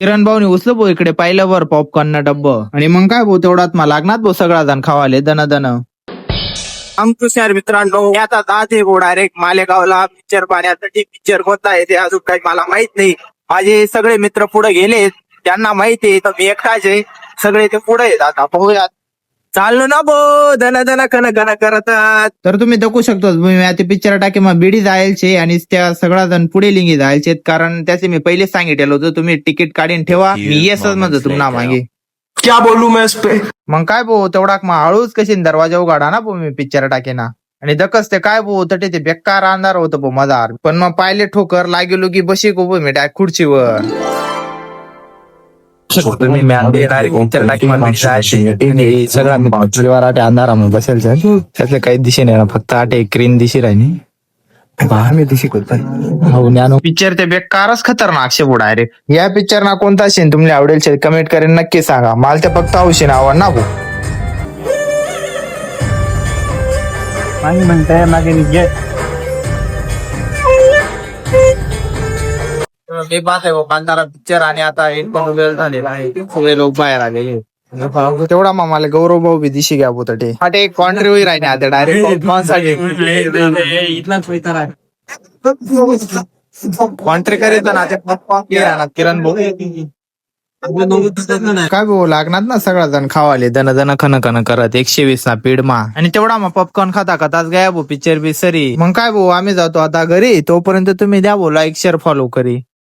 किरण भाऊनी उचलं भाऊ इकडे पाहिल्यावर पॉपकॉर्न न डब्ब आणि मग काय भाऊ तेवढात मला लागणार भाऊ सगळा जण खावाले दन दन. अंकुश मित्रांनो, मी आता जाते भाऊ डायरेक्ट मालेगावला पिक्चर पाहण्यासाठी. पिक्चर कोणता आहे ते अजून काही मला माहित नाही. माझे सगळे मित्र पुढे गेले, त्यांना माहिती आहे, तर मी एकटाच आहे. सगळे ते पुढे आहेत. आता पाहूयात. चाललो ना बो धन धन कन कन करतात. तर तुम्ही दखू शकतो मी आता पिक्चर टाके मग बिडी जायचे आणि त्या सगळा जण पुढे लिंगी जायचे, कारण त्याचे मी पहिलेच सांगितलेलं होतं तुम्ही तिकीट काढून ठेवा. मी येसच म्हणतो तुम्हाला मागे. क्या बोलू मैं इस पे. मग काय भाऊ तेवढा मग हळूच कशी दरवाजा उघडा ना भाऊ मी पिक्चर टाकेना. आणि दकच ते काय भाऊ तटे ते बेकार अंधार होतं भाऊ मजार. पण मग पाहिले ठोकर लागेलो की बशी को मी डाय खुर्चीवर. तुम्ही सगळा अंधारा बसेल त्यातले काही दिशे नाही ना, फक्त आटे क्रीन दिशी राहिली. पिक्चर ते बेकारच खतरनाक शे डायरेक्ट. या पिक्चर ना कोणता सीन तुम्हाला आवडेल कमेंट करेन नक्की सांगा. मला ते फक्त औषध आवड ना भाऊ. म्हणताय मागे मी पाहते बांधारा पिक्चर आणि आता वेळ झालेला आहे. सगळे लोक बाहेर आलेले. तेवढा मग मला गौरव भाऊ बी दिशी घ्या बोतटे हाटे कॉन्ट्री होई राहिले आता डायरेक्ट कॉन्ट्री करीत ना किरण भाऊ. काय भाऊ लागणार ना सगळा जण खावाले दन दन खन खन करत 120 ना पीडमा. आणि तेवढा मग पॉपकॉर्न खाता खाताच गया भाऊ पिक्चर बी सरी. मग काय भाऊ आम्ही जातो आता घरी. तोपर्यंत तुम्ही द्या भाऊ लाईक शेअर फॉलो करी.